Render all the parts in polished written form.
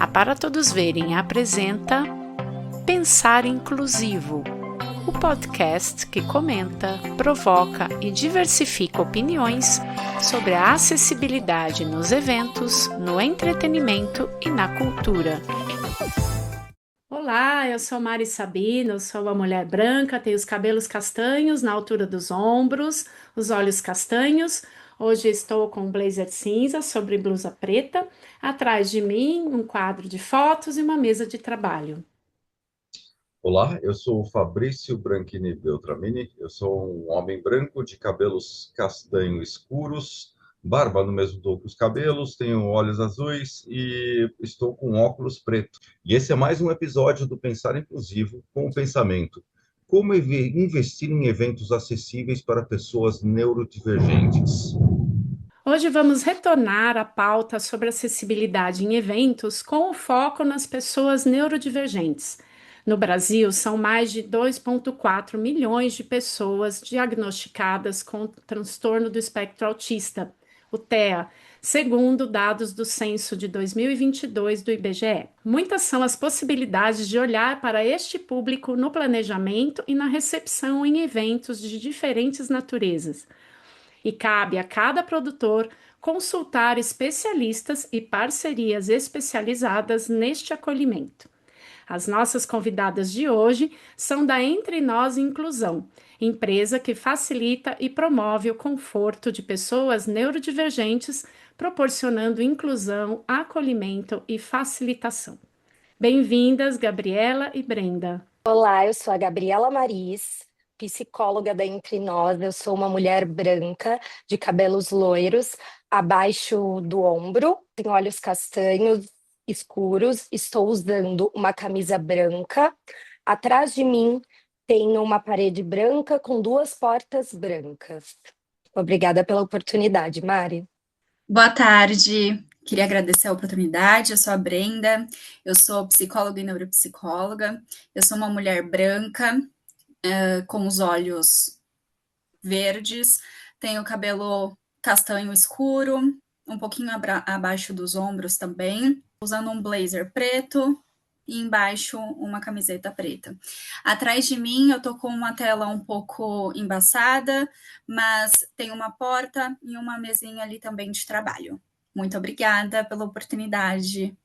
A Para Todos Verem apresenta Pensar Inclusivo, o podcast que comenta, provoca e diversifica opiniões sobre a acessibilidade nos eventos, no entretenimento e na cultura. Olá, eu sou Mari Sabino, sou uma mulher branca, tenho os cabelos castanhos na altura dos ombros, os olhos castanhos. Hoje estou com um blazer cinza sobre blusa preta. Atrás de mim, um quadro de fotos e uma mesa de trabalho. Olá, eu sou o Fabrício Branchini Beltramini, eu sou um homem branco de cabelos castanho escuros, barba no mesmo tom que os cabelos, tenho olhos azuis e estou com óculos preto. E esse é mais um episódio do Pensar Inclusivo com o pensamento: como investir em eventos acessíveis para pessoas neurodivergentes. Hoje vamos retornar à pauta sobre acessibilidade em eventos com o foco nas pessoas neurodivergentes. No Brasil, são mais de 2,4 milhões de pessoas diagnosticadas com transtorno do espectro autista, o TEA, segundo dados do censo de 2022 do IBGE. Muitas são as possibilidades de olhar para este público no planejamento e na recepção em eventos de diferentes naturezas. E cabe a cada produtor consultar especialistas e parcerias especializadas neste acolhimento. As nossas convidadas de hoje são da Entre Nós Inclusão, empresa que facilita e promove o conforto de pessoas neurodivergentes, proporcionando inclusão, acolhimento e facilitação. Bem-vindas, Gabriela e Brenda. Olá, eu sou a Gabriela Maris, psicóloga da Entre Nós. Eu sou uma mulher branca, de cabelos loiros, abaixo do ombro, tenho olhos castanhos escuros, estou usando uma camisa branca. Atrás de mim tem uma parede branca com duas portas brancas. Obrigada pela oportunidade, Mari. Boa tarde, queria agradecer a oportunidade. Eu sou a Brenda, eu sou psicóloga e neuropsicóloga. Eu sou uma mulher branca, com os olhos verdes, tenho cabelo castanho escuro, um pouquinho abaixo dos ombros também, usando um blazer preto e embaixo uma camiseta preta. Atrás de mim eu tô com uma tela um pouco embaçada, mas tem uma porta e uma mesinha ali também de trabalho. Muito obrigada pela oportunidade.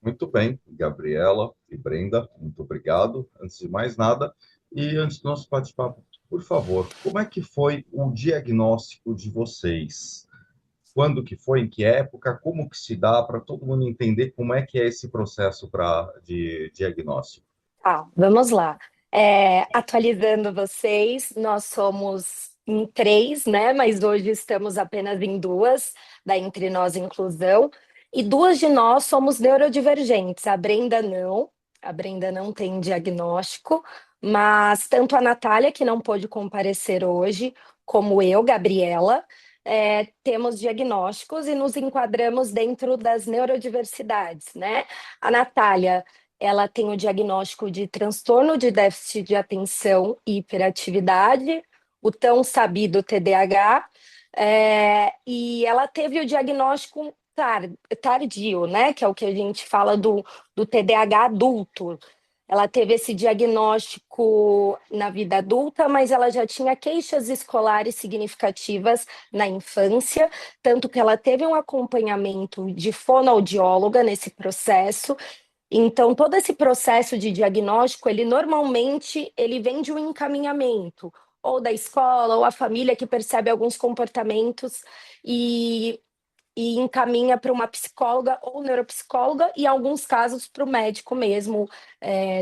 Muito bem, Gabriela e Brenda, muito obrigado. Antes de mais nada, e antes do nosso bate-papo, por favor, como é que foi o diagnóstico de vocês? Quando que foi, em que época, como que se dá, para todo mundo entender como é que é esse processo de diagnóstico? Vamos lá. Atualizando vocês, nós somos em três, né? Mas hoje estamos apenas em duas, da Entre Nós Inclusão, e duas de nós somos neurodivergentes. A Brenda não tem diagnóstico, mas tanto a Natália, que não pôde comparecer hoje, como eu, Gabriela, temos diagnósticos e nos enquadramos dentro das neurodiversidades, né? A Natália, ela tem o diagnóstico de transtorno de déficit de atenção e hiperatividade, o tão sabido TDAH, e ela teve o diagnóstico tardio, né? Que é o que a gente fala do TDAH adulto. Ela teve esse diagnóstico na vida adulta, mas ela já tinha queixas escolares significativas na infância, tanto que ela teve um acompanhamento de fonoaudióloga nesse processo. Então, todo esse processo de diagnóstico, ele vem de um encaminhamento, ou da escola, ou a família que percebe alguns comportamentos e, e encaminha para uma psicóloga ou neuropsicóloga, e em alguns casos para o médico mesmo,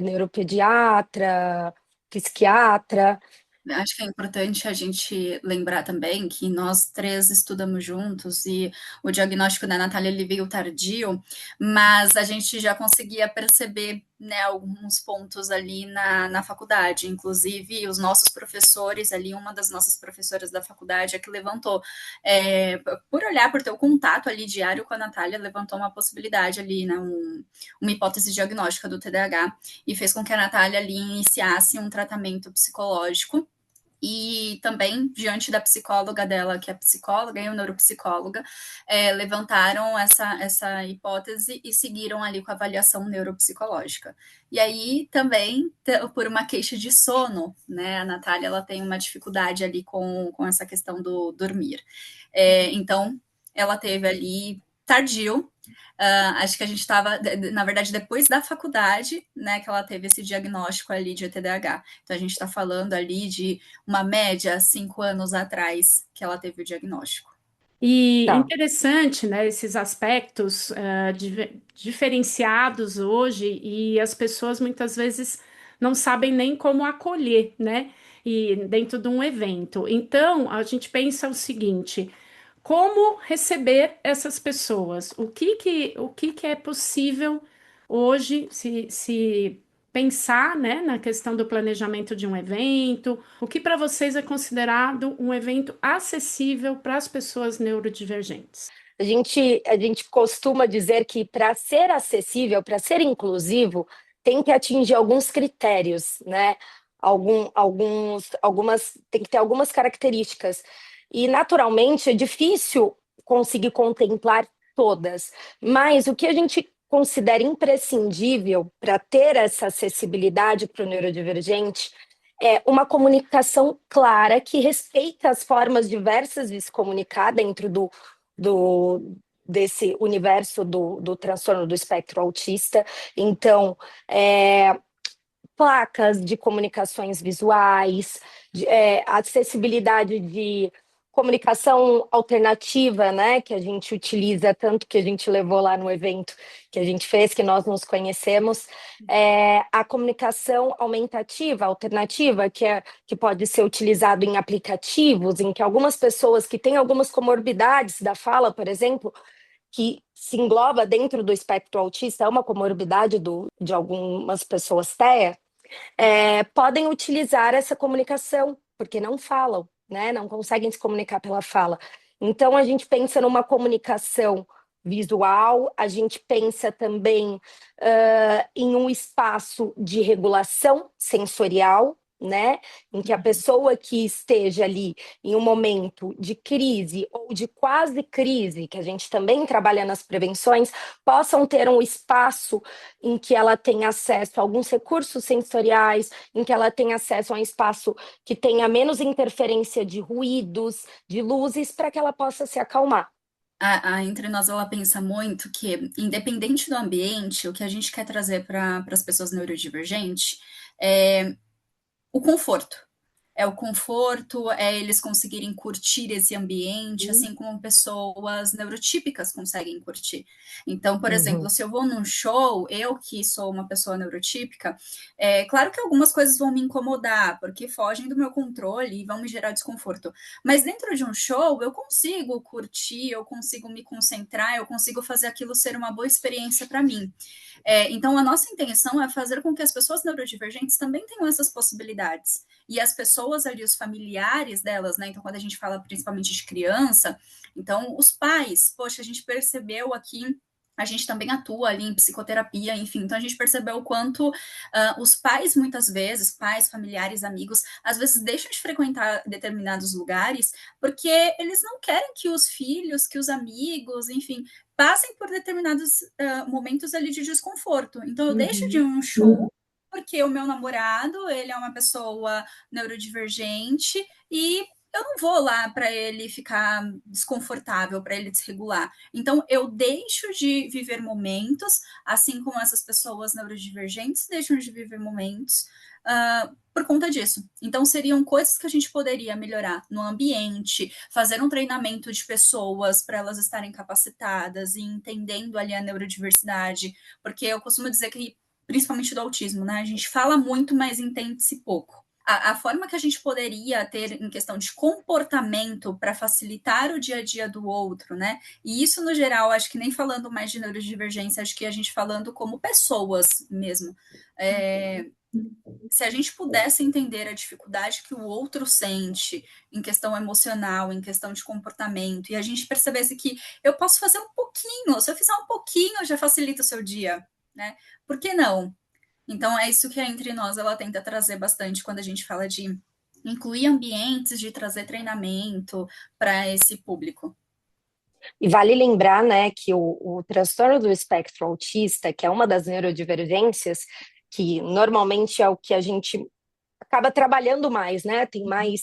neuropediatra, psiquiatra. Acho que é importante a gente lembrar também que nós três estudamos juntos e o diagnóstico da Natália ele veio tardio, mas a gente já conseguia perceber, né, alguns pontos ali na faculdade. Inclusive, os nossos professores ali, uma das nossas professoras da faculdade é que levantou, por olhar, por ter o contato ali diário com a Natália, levantou uma possibilidade ali, né, uma hipótese diagnóstica do TDAH e fez com que a Natália ali iniciasse um tratamento psicológico. E também, diante da psicóloga dela, que é psicóloga e o neuropsicóloga, levantaram essa hipótese e seguiram ali com a avaliação neuropsicológica. E aí, também, por uma queixa de sono, né? A Natália, ela tem uma dificuldade ali com essa questão do dormir. Então, ela teve ali tardio. Acho que a gente estava, na verdade, depois da faculdade, né, que ela teve esse diagnóstico ali de TDAH. Então, a gente está falando ali de uma média 5 anos atrás que ela teve o diagnóstico. E é Tá. interessante, né, esses aspectos diferenciados hoje e as pessoas muitas vezes não sabem nem como acolher, né, e dentro de um evento. Então, a gente pensa o seguinte: como receber essas pessoas? O que que é possível hoje se pensar, né, na questão do planejamento de um evento? O que para vocês é considerado um evento acessível para as pessoas neurodivergentes? A gente costuma dizer que para ser acessível, para ser inclusivo, tem que atingir alguns critérios, né? Tem que ter algumas características. E, naturalmente, é difícil conseguir contemplar todas, mas o que a gente considera imprescindível para ter essa acessibilidade para o neurodivergente é uma comunicação clara que respeita as formas diversas de se comunicar dentro desse universo do transtorno do espectro autista. Então, placas de comunicações visuais, acessibilidade de comunicação alternativa, né, que a gente utiliza, tanto que a gente levou lá no evento que a gente fez, que nós nos conhecemos, a comunicação aumentativa, alternativa, que pode ser utilizado em aplicativos, em que algumas pessoas que têm algumas comorbidades da fala, por exemplo, que se engloba dentro do espectro autista, é uma comorbidade de algumas pessoas TEA, podem utilizar essa comunicação, porque não falam, né? Não conseguem se comunicar pela fala. Então, a gente pensa numa comunicação visual, a gente pensa também em um espaço de regulação sensorial, né? Em que a pessoa que esteja ali em um momento de crise ou de quase crise, que a gente também trabalha nas prevenções, possam ter um espaço em que ela tenha acesso a alguns recursos sensoriais, em que ela tenha acesso a um espaço que tenha menos interferência de ruídos, de luzes, para que ela possa se acalmar. A Entre Nós, ela pensa muito que, independente do ambiente, o que a gente quer trazer para as pessoas neurodivergentes é o conforto. É o conforto, é eles conseguirem curtir esse ambiente, assim como pessoas neurotípicas conseguem curtir. Então, por exemplo, se eu vou num show, eu que sou uma pessoa neurotípica, claro que algumas coisas vão me incomodar, porque fogem do meu controle e vão me gerar desconforto. Mas dentro de um show, eu consigo curtir, eu consigo me concentrar, eu consigo fazer aquilo ser uma boa experiência para mim. Então, a nossa intenção é fazer com que as pessoas neurodivergentes também tenham essas possibilidades. E as pessoas ali, os familiares delas, né? Então, quando a gente fala principalmente de criança, então os pais, poxa, a gente percebeu aqui. A gente também atua ali em psicoterapia, enfim, então a gente percebeu o quanto os pais, muitas vezes, pais, familiares, amigos, às vezes deixam de frequentar determinados lugares porque eles não querem que os filhos, que os amigos, enfim, passem por determinados momentos ali de desconforto. Então, eu deixo de ir um show porque o meu namorado, ele é uma pessoa neurodivergente e eu não vou lá para ele ficar desconfortável, para ele desregular. Então, eu deixo de viver momentos, assim como essas pessoas neurodivergentes deixam de viver momentos por conta disso. Então, seriam coisas que a gente poderia melhorar no ambiente, fazer um treinamento de pessoas para elas estarem capacitadas e entendendo ali a neurodiversidade, porque eu costumo dizer que, principalmente do autismo, né? A gente fala muito, mas entende-se pouco. A forma que a gente poderia ter em questão de comportamento para facilitar o dia a dia do outro, né? E isso, no geral, acho que nem falando mais de neurodivergência, acho que a gente falando como pessoas mesmo. Se a gente pudesse entender a dificuldade que o outro sente em questão emocional, em questão de comportamento, e a gente percebesse que eu posso fazer um pouquinho, se eu fizer um pouquinho, já facilita o seu dia, né? Por que não? Então, é isso que a Entre Nós ela tenta trazer bastante quando a gente fala de incluir ambientes de trazer treinamento para esse público. E vale lembrar, né, que o transtorno do espectro autista, que é uma das neurodivergências, que normalmente é o que a gente acaba trabalhando mais, né? Tem mais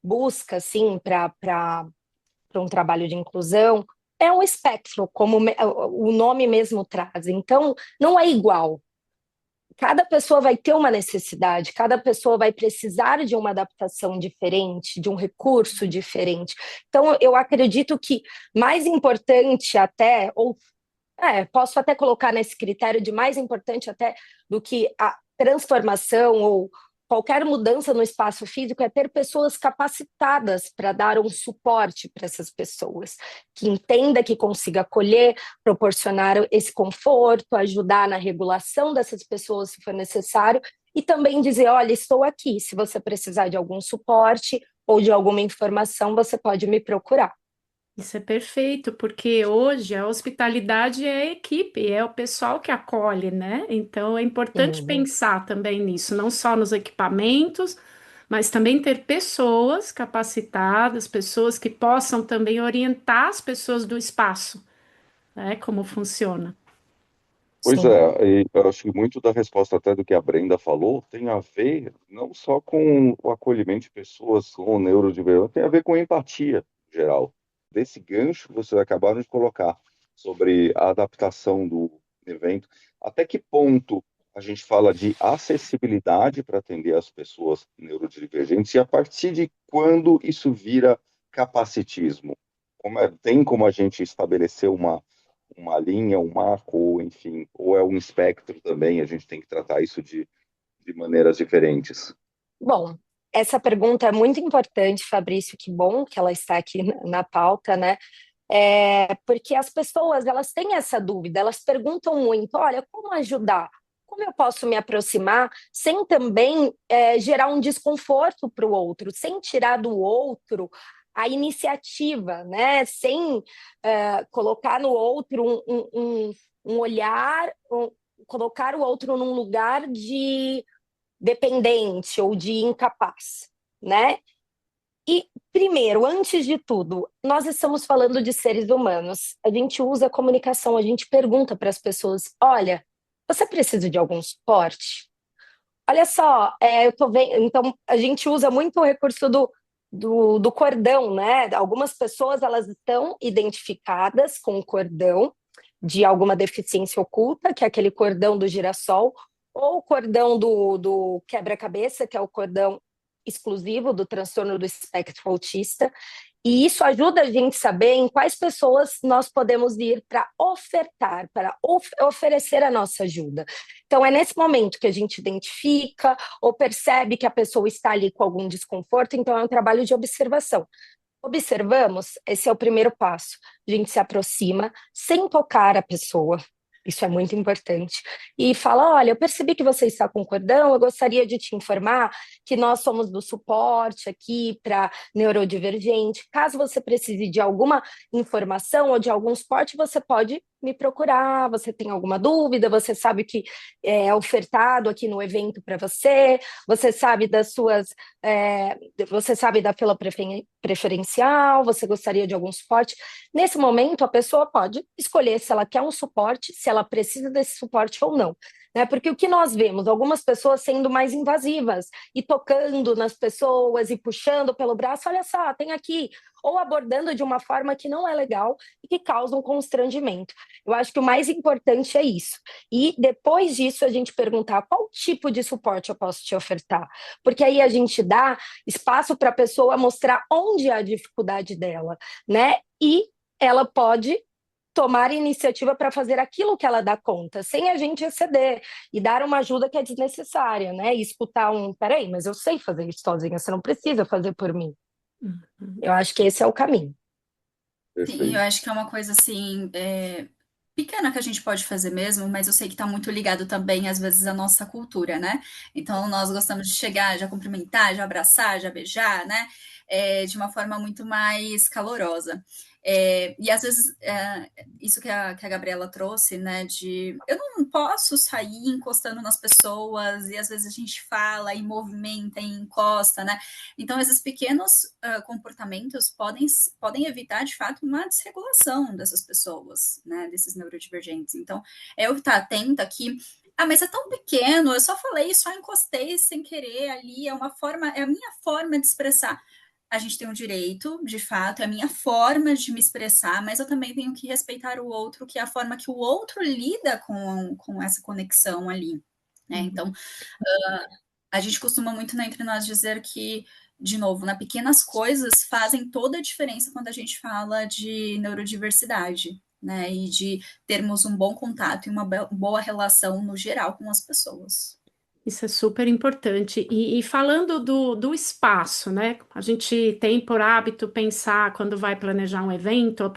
busca, assim, para um trabalho de inclusão, é um espectro, como o nome mesmo traz. Então, não é igual. Cada pessoa vai ter uma necessidade, cada pessoa vai precisar de uma adaptação diferente, de um recurso diferente. Então, eu acredito que mais importante até, ou posso até colocar nesse critério de mais importante até do que a transformação ou qualquer mudança no espaço físico é ter pessoas capacitadas para dar um suporte para essas pessoas, que entenda, que consiga acolher, proporcionar esse conforto, ajudar na regulação dessas pessoas se for necessário, e também dizer, olha, estou aqui, se você precisar de algum suporte ou de alguma informação, você pode me procurar. Isso é perfeito, porque hoje a hospitalidade é a equipe, é o pessoal que acolhe, né? Então é importante Uhum. pensar também nisso, não só nos equipamentos, mas também ter pessoas capacitadas, pessoas que possam também orientar as pessoas do espaço, né? Como funciona. Pois Sim. é, e eu acho que muito da resposta até do que a Brenda falou tem a ver não só com o acolhimento de pessoas com neurodivergência, tem a ver com empatia em geral. Desse gancho que vocês acabaram de colocar sobre a adaptação do evento, até que ponto a gente fala de acessibilidade para atender as pessoas neurodivergentes e a partir de quando isso vira capacitismo? Tem como a gente estabelecer uma linha, um marco, ou enfim, ou é um espectro também, a gente tem que tratar isso de maneiras diferentes. Bom, essa pergunta é muito importante, Fabrício, que bom que ela está aqui na pauta, né? Porque as pessoas, elas têm essa dúvida, elas perguntam muito, olha, como ajudar? Como eu posso me aproximar sem também gerar um desconforto para o outro, sem tirar do outro a iniciativa, né? Sem colocar no outro um olhar, colocar o outro num lugar de dependente ou de incapaz, né? E, primeiro, antes de tudo, nós estamos falando de seres humanos. A gente usa a comunicação, a gente pergunta para as pessoas: olha, você precisa de algum suporte? Olha só, eu tô vendo. Então, a gente usa muito o recurso do cordão, né? Algumas pessoas elas estão identificadas com o cordão de alguma deficiência oculta, que é aquele cordão do girassol, ou o cordão do quebra-cabeça, que é o cordão exclusivo do transtorno do espectro autista. E isso ajuda a gente a saber em quais pessoas nós podemos ir para ofertar, para oferecer a nossa ajuda. Então, é nesse momento que a gente identifica ou percebe que a pessoa está ali com algum desconforto, então é um trabalho de observação. Observamos, esse é o primeiro passo. A gente se aproxima sem tocar a pessoa. Isso é muito importante. E fala: olha, eu percebi que você está com cordão, eu gostaria de te informar que nós somos do suporte aqui para neurodivergente. Caso você precise de alguma informação ou de algum suporte, você pode me procurar. Você tem alguma dúvida? Você sabe o que é ofertado aqui no evento para você? Você sabe das suas. Você sabe da fila preferencial? Você gostaria de algum suporte? Nesse momento, a pessoa pode escolher se ela quer um suporte, se ela precisa desse suporte ou não. Né? Porque o que nós vemos, algumas pessoas sendo mais invasivas e tocando nas pessoas e puxando pelo braço, olha só, tem aqui, ou abordando de uma forma que não é legal e que causa um constrangimento. Eu acho que o mais importante é isso. E depois disso, a gente perguntar qual tipo de suporte eu posso te ofertar. Porque aí a gente dá espaço para a pessoa mostrar onde é a dificuldade dela, né? E ela pode tomar iniciativa para fazer aquilo que ela dá conta, sem a gente exceder e dar uma ajuda que é desnecessária, né? E escutar peraí, mas eu sei fazer isso sozinha, você não precisa fazer por mim. Uhum. Eu acho que esse é o caminho. Sim, eu Perfeito. acho que é uma coisa assim, pequena que a gente pode fazer mesmo, mas eu sei que está muito ligado também, às vezes, à nossa cultura, né? Então, nós gostamos de chegar, já cumprimentar, já abraçar, já beijar, né? De uma forma muito mais calorosa. E às vezes, isso que a Gabriela trouxe, né? Eu não posso sair encostando nas pessoas, e às vezes a gente fala e movimenta e encosta, né? Então, esses pequenos comportamentos podem evitar, de fato, uma desregulação dessas pessoas, né? Desses neurodivergentes. Então, eu estar atenta que mas é tão pequeno, eu só falei, só encostei sem querer ali, é a minha forma de expressar. A gente tem um direito, de fato, é a minha forma de me expressar, mas eu também tenho que respeitar o outro, que é a forma que o outro lida com essa conexão ali, né? Então, a gente costuma muito, né, entre nós dizer que, de novo, né, pequenas coisas fazem toda a diferença quando a gente fala de neurodiversidade, né, e de termos um bom contato e uma boa relação no geral com as pessoas. Isso é super importante. E falando do espaço, né? A gente tem por hábito pensar quando vai planejar um evento, a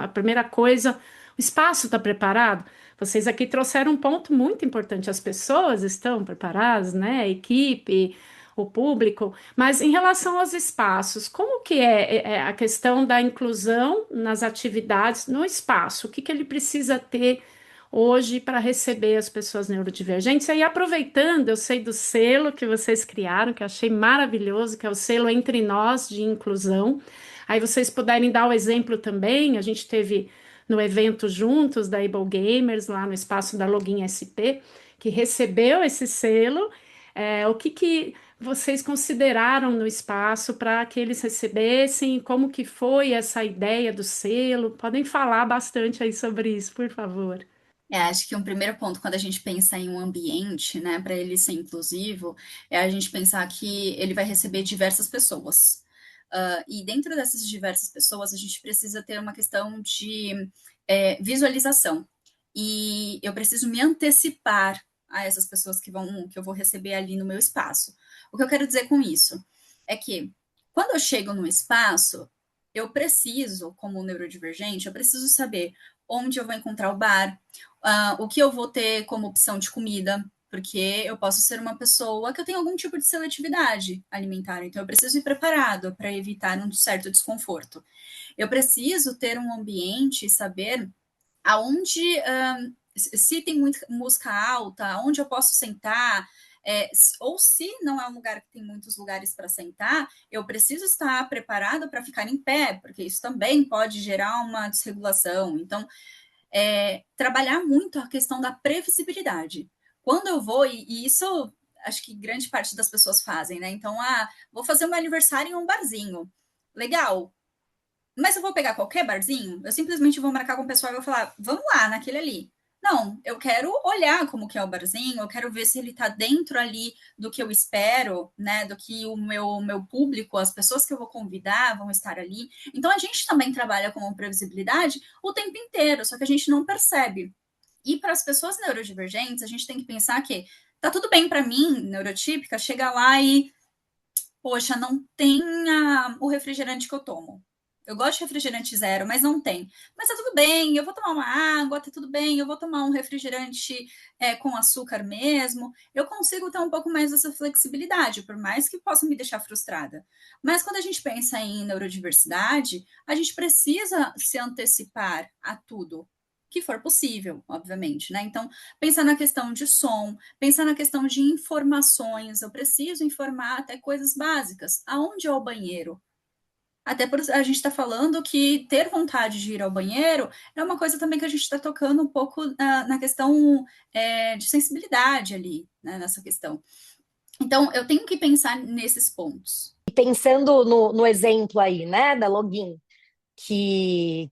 primeira coisa, o espaço está preparado? Vocês aqui trouxeram um ponto muito importante. As pessoas estão preparadas, né? A equipe, o público. Mas em relação aos espaços, como que é a questão da inclusão nas atividades no espaço? O que que ele precisa ter hoje para receber as pessoas neurodivergentes? E aí, aproveitando, eu sei do selo que vocês criaram, que eu achei maravilhoso, que é o selo Entre Nós de Inclusão. Aí vocês puderem dar o exemplo também, a gente teve no evento juntos da Able Gamers, lá no espaço da Login SP, que recebeu esse selo. O que vocês consideraram no espaço para que eles recebessem? Como que foi essa ideia do selo? Podem falar bastante aí sobre isso, por favor. Acho que um primeiro ponto, quando a gente pensa em um ambiente, né, para ele ser inclusivo, é a gente pensar que ele vai receber diversas pessoas. E dentro dessas diversas pessoas, a gente precisa ter uma questão de visualização. E eu preciso me antecipar a essas pessoas que eu vou receber ali no meu espaço. O que eu quero dizer com isso é que quando eu chego no espaço, eu preciso, como neurodivergente, eu preciso saber onde eu vou encontrar o bar, o que eu vou ter como opção de comida, porque eu posso ser uma pessoa que eu tenho algum tipo de seletividade alimentar, então eu preciso ir preparado para evitar um certo desconforto. Eu preciso ter um ambiente e saber aonde, se tem muita música alta, onde eu posso sentar, ou se não é um lugar que tem muitos lugares para sentar, eu preciso estar preparado para ficar em pé, porque isso também pode gerar uma desregulação. Então, trabalhar muito a questão da previsibilidade. Quando eu vou, e isso acho que grande parte das pessoas fazem, né? Então, vou fazer um aniversário em um barzinho. Legal. Mas eu vou pegar qualquer barzinho? Eu simplesmente vou marcar com o pessoal e vou falar, vamos lá, naquele ali. Não, eu quero olhar como que é o barzinho, eu quero ver se ele está dentro ali do que eu espero, né? Do que o meu público, as pessoas que eu vou convidar vão estar ali. Então a gente também trabalha com previsibilidade o tempo inteiro, só que a gente não percebe. E para as pessoas neurodivergentes, a gente tem que pensar que tá tudo bem para mim, neurotípica, chegar lá e, poxa, não tem o refrigerante que eu tomo. Eu gosto de refrigerante zero, mas não tem. Mas tá tudo bem, eu vou tomar uma água, tá tudo bem, eu vou tomar um refrigerante com açúcar mesmo. Eu consigo ter um pouco mais dessa flexibilidade, por mais que possa me deixar frustrada. Mas quando a gente pensa em neurodiversidade, a gente precisa se antecipar a tudo que for possível, obviamente, né? Então, pensar na questão de som, pensar na questão de informações, eu preciso informar até coisas básicas. Aonde é o banheiro? Até por a gente está falando que ter vontade de ir ao banheiro é uma coisa também que a gente está tocando um pouco na questão de sensibilidade ali, né, nessa questão. Então, eu tenho que pensar nesses pontos. E pensando no exemplo aí, né, da Login, que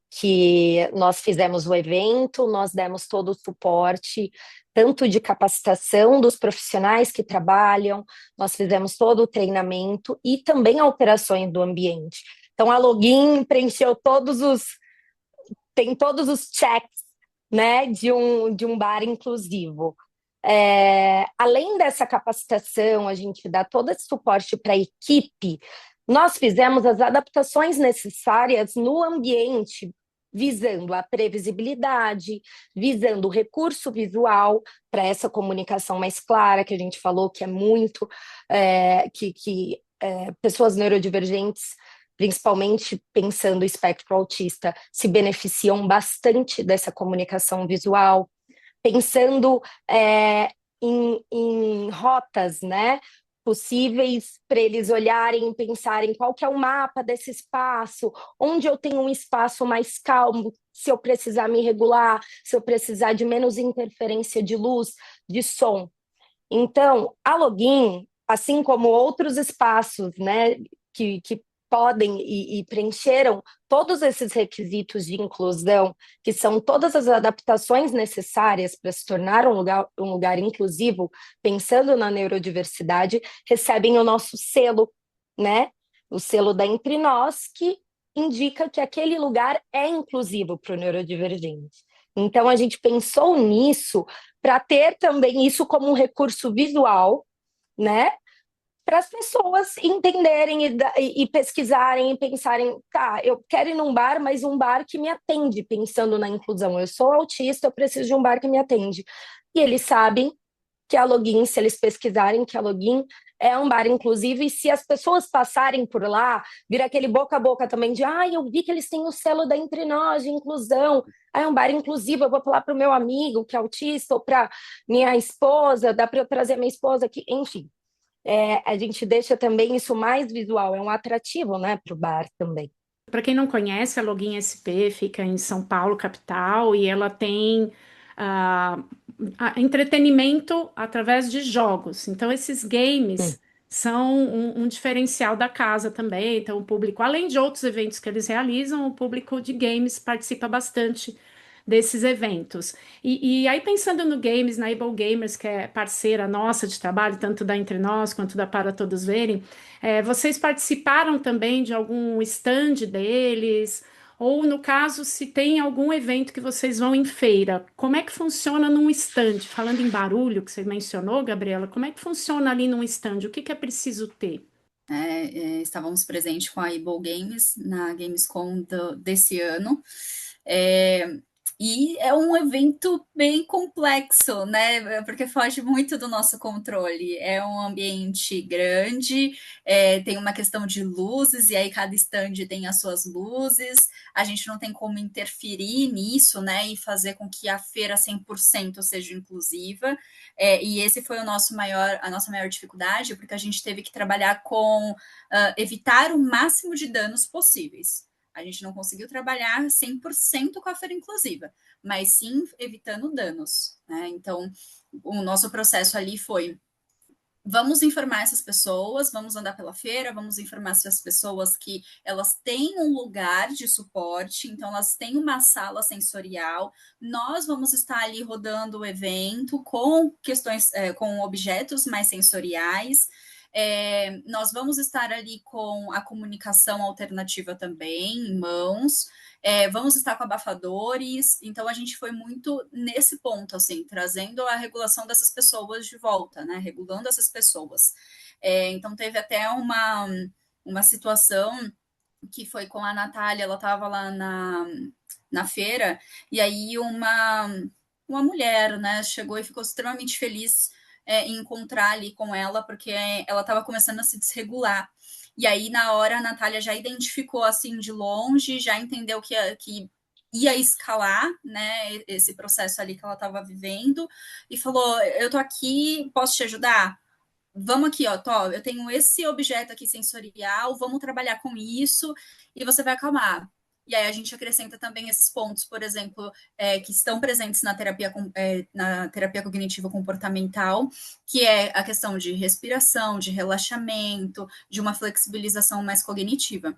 nós fizemos o evento, nós demos todo o suporte, tanto de capacitação dos profissionais que trabalham, nós fizemos todo o treinamento e também alterações do ambiente. Então, a Login preencheu tem todos os checks, né, de um bar inclusivo. Além dessa capacitação, a gente dá todo esse suporte para a equipe, nós fizemos as adaptações necessárias no ambiente, visando a previsibilidade, visando o recurso visual para essa comunicação mais clara, que a gente falou que é muito, pessoas neurodivergentes, principalmente pensando o espectro autista, se beneficiam bastante dessa comunicação visual. pensando em rotas, né? Possíveis para eles olharem e pensarem qual que é o mapa desse espaço, onde eu tenho um espaço mais calmo, se eu precisar me regular, se eu precisar de menos interferência de luz, de som. Então, a Login, assim como outros espaços, né, que podem e preencheram todos esses requisitos de inclusão, que são todas as adaptações necessárias para se tornar um lugar inclusivo, pensando na neurodiversidade, recebem o nosso selo, né? O selo da Entre Nós, que indica que aquele lugar é inclusivo para o neurodivergente. Então, a gente pensou nisso para ter também isso como um recurso visual, né? Para as pessoas entenderem e pesquisarem e pensarem, tá, eu quero ir num bar, mas um bar que me atende, pensando na inclusão. Eu sou autista, eu preciso de um bar que me atende. E eles sabem que a Login, se eles pesquisarem que a Login é um bar inclusivo, e se as pessoas passarem por lá, vira aquele boca a boca também de, eu vi que eles têm o selo da Entre Nós de inclusão, é um bar inclusivo, eu vou falar para o meu amigo que é autista, ou para minha esposa, dá para eu trazer minha esposa aqui, enfim. A gente deixa também isso mais visual, é um atrativo, né, para o bar também. Para quem não conhece, a Login SP fica em São Paulo, capital, e ela tem ah, entretenimento através de jogos. Então, esses games são um diferencial da casa também. Então, o público, além de outros eventos que eles realizam, o público de games participa bastante desses eventos. E aí, pensando no Games, na Able Gamers, que é parceira nossa de trabalho, tanto da Entre Nós quanto da Para Todos Verem, vocês participaram também de algum stand deles? Ou, no caso, se tem algum evento que vocês vão em feira, como é que funciona num stand? Falando em barulho, que você mencionou, Gabriela, como é que funciona ali num stand? O que que é preciso ter? Estávamos presentes com a Able Games na Gamescom desse ano. E é um evento bem complexo, né? Porque foge muito do nosso controle. É um ambiente grande, tem uma questão de luzes, e aí cada stand tem as suas luzes. A gente não tem como interferir nisso, né? E fazer com que a feira 100% seja inclusiva. E esse foi a nossa maior dificuldade, porque a gente teve que trabalhar com evitar o máximo de danos possíveis. A gente não conseguiu trabalhar 100% com a feira inclusiva, mas sim evitando danos, né? Então, o nosso processo ali foi: vamos informar essas pessoas, vamos andar pela feira, vamos informar essas pessoas que elas têm um lugar de suporte, então elas têm uma sala sensorial, nós vamos estar ali rodando o evento com questões, com objetos mais sensoriais. Nós vamos estar ali com a comunicação alternativa também em mãos, vamos estar com abafadores. Então a gente foi muito nesse ponto, assim, trazendo a regulação dessas pessoas de volta, né? Regulando essas pessoas. Então teve até uma situação que foi com a Natália, ela estava lá na feira, e aí uma mulher, né, chegou e ficou extremamente feliz em encontrar ali com ela, porque ela estava começando a se desregular. E aí, na hora, a Natália já identificou, assim, de longe, já entendeu que ia escalar, né, esse processo ali que ela estava vivendo, e falou: eu tô aqui, posso te ajudar? Vamos aqui, ó, Tó, eu tenho esse objeto aqui sensorial, vamos trabalhar com isso, e você vai acalmar. E aí a gente acrescenta também esses pontos, por exemplo, que estão presentes na terapia cognitiva comportamental, que é a questão de respiração, de relaxamento, de uma flexibilização mais cognitiva.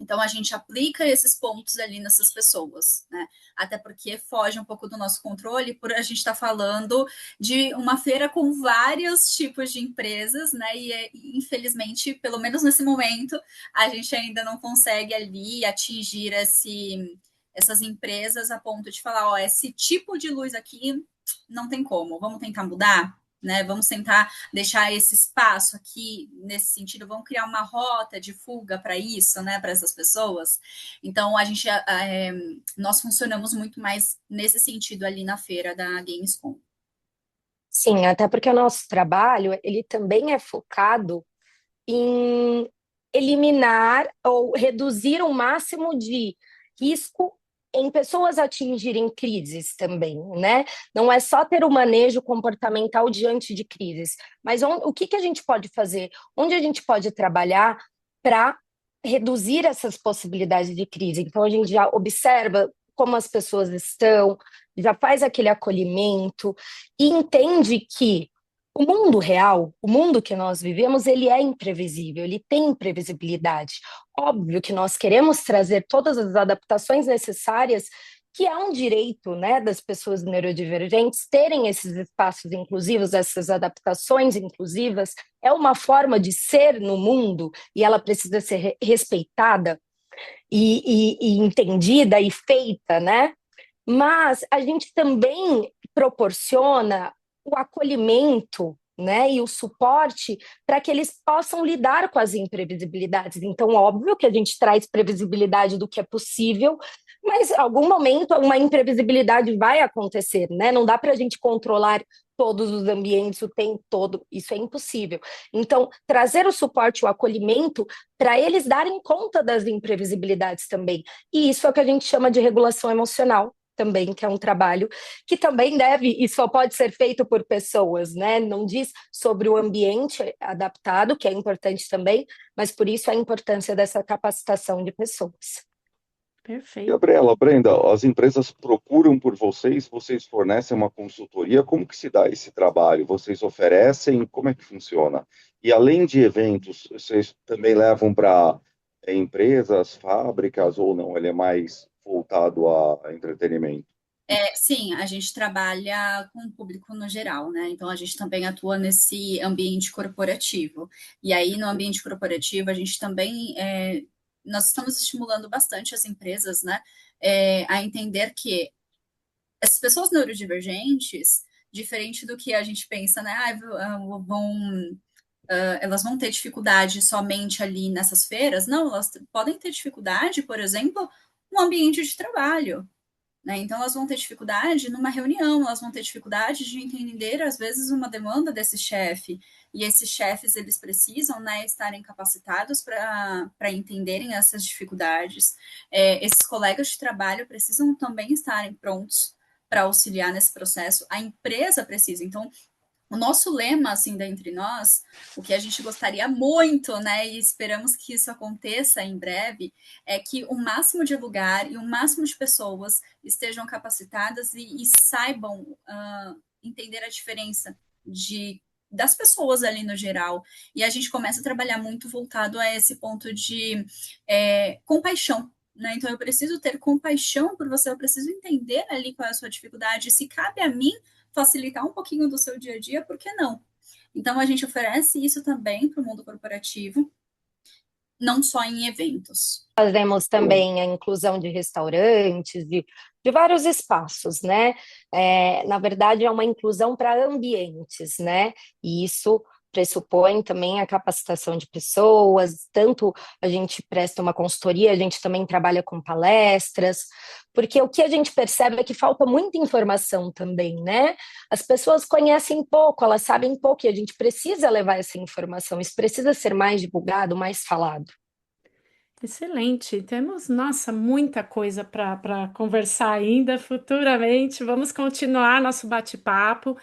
Então, a gente aplica esses pontos ali nessas pessoas, né? Até porque foge um pouco do nosso controle, por a gente estar falando de uma feira com vários tipos de empresas, né? E infelizmente, pelo menos nesse momento, a gente ainda não consegue ali atingir essas empresas a ponto de falar: ó, esse tipo de luz aqui não tem como, vamos tentar mudar? Né, vamos tentar deixar esse espaço aqui nesse sentido, vamos criar uma rota de fuga para isso, né, para essas pessoas. Então nós funcionamos muito mais nesse sentido ali na feira da Gamescom. Sim, até porque o nosso trabalho, ele também é focado em eliminar ou reduzir o máximo de risco em pessoas atingirem crises também, né? Não é só ter o manejo comportamental diante de crises, mas o que a gente pode fazer? Onde a gente pode trabalhar para reduzir essas possibilidades de crise? Então, a gente já observa como as pessoas estão, já faz aquele acolhimento e entende que o mundo real, o mundo que nós vivemos, ele é imprevisível, ele tem imprevisibilidade. Óbvio que nós queremos trazer todas as adaptações necessárias, que é um direito, né, das pessoas neurodivergentes terem esses espaços inclusivos, essas adaptações inclusivas, é uma forma de ser no mundo e ela precisa ser respeitada e entendida e feita, né? Mas a gente também proporciona o acolhimento, né, e o suporte para que eles possam lidar com as imprevisibilidades. Então, óbvio que a gente traz previsibilidade do que é possível, mas em algum momento uma imprevisibilidade vai acontecer, né? Não dá para a gente controlar todos os ambientes o tempo todo, isso é impossível. Então, trazer o suporte, o acolhimento, para eles darem conta das imprevisibilidades também. E isso é o que a gente chama de regulação emocional também, que é um trabalho que também deve e só pode ser feito por pessoas, né? Não diz sobre o ambiente adaptado, que é importante também, mas por isso a importância dessa capacitação de pessoas. Perfeito. Gabriela, Brenda, as empresas procuram por vocês, vocês fornecem uma consultoria, como que se dá esse trabalho? Vocês oferecem, como é que funciona? E além de eventos, vocês também levam para empresas, fábricas ou não? Ele é mais voltado a entretenimento? Sim, a gente trabalha com o público no geral, né? Então a gente também atua nesse ambiente corporativo. E aí, no ambiente corporativo, a gente também nós estamos estimulando bastante as empresas, né, a entender que as pessoas neurodivergentes, diferente do que a gente pensa, né, elas vão ter dificuldade somente ali nessas feiras. Não, elas podem ter dificuldade, por exemplo, no ambiente de trabalho, né? Então, elas vão ter dificuldade numa reunião, elas vão ter dificuldade de entender, às vezes, uma demanda desse chefe. E esses chefes, eles precisam, né, estarem capacitados para entenderem essas dificuldades. Esses colegas de trabalho precisam também estarem prontos para auxiliar nesse processo. A empresa precisa. Então, o nosso lema, assim, da Entre Nós, o que a gente gostaria muito, né, e esperamos que isso aconteça em breve, é que o máximo de lugar e o máximo de pessoas estejam capacitadas e saibam entender a diferença das pessoas ali no geral. E a gente começa a trabalhar muito voltado a esse ponto de compaixão, né? Então, eu preciso ter compaixão por você, eu preciso entender ali qual é a sua dificuldade, se cabe a mim facilitar um pouquinho do seu dia a dia, por que não? Então, a gente oferece isso também para o mundo corporativo, não só em eventos. Fazemos também a inclusão de restaurantes, de vários espaços, né? Na verdade, é uma inclusão para ambientes, né? E isso pressupõe também a capacitação de pessoas, tanto a gente presta uma consultoria, a gente também trabalha com palestras, porque o que a gente percebe é que falta muita informação também, né? As pessoas conhecem pouco, elas sabem pouco, e a gente precisa levar essa informação, isso precisa ser mais divulgado, mais falado. Excelente, temos, nossa, muita coisa para conversar ainda futuramente. Vamos continuar nosso bate-papo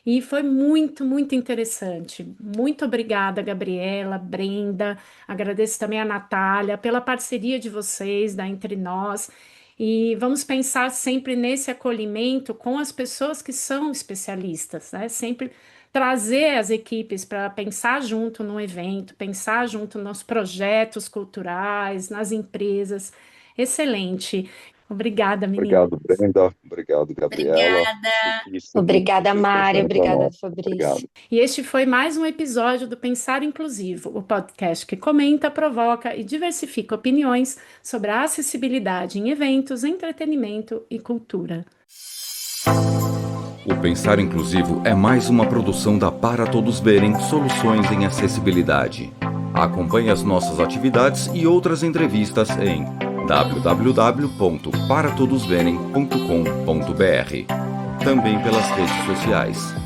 e foi muito, muito interessante. Muito obrigada, Gabriela, Brenda. Agradeço também a Natália pela parceria de vocês da Entre Nós. E vamos pensar sempre nesse acolhimento com as pessoas que são especialistas, né? Sempre trazer as equipes para pensar junto no evento, pensar junto nos projetos culturais, nas empresas. Excelente. Obrigada, menina. Obrigado, Brenda. Obrigado, Gabriela. Obrigada, Mari. Obrigada, Fabrício. Obrigado. E este foi mais um episódio do Pensar Inclusivo, o podcast que comenta, provoca e diversifica opiniões sobre a acessibilidade em eventos, entretenimento e cultura. O Pensar Inclusivo é mais uma produção da Para Todos Verem Soluções em Acessibilidade. Acompanhe as nossas atividades e outras entrevistas em www.paratodosverem.com.br. Também pelas redes sociais.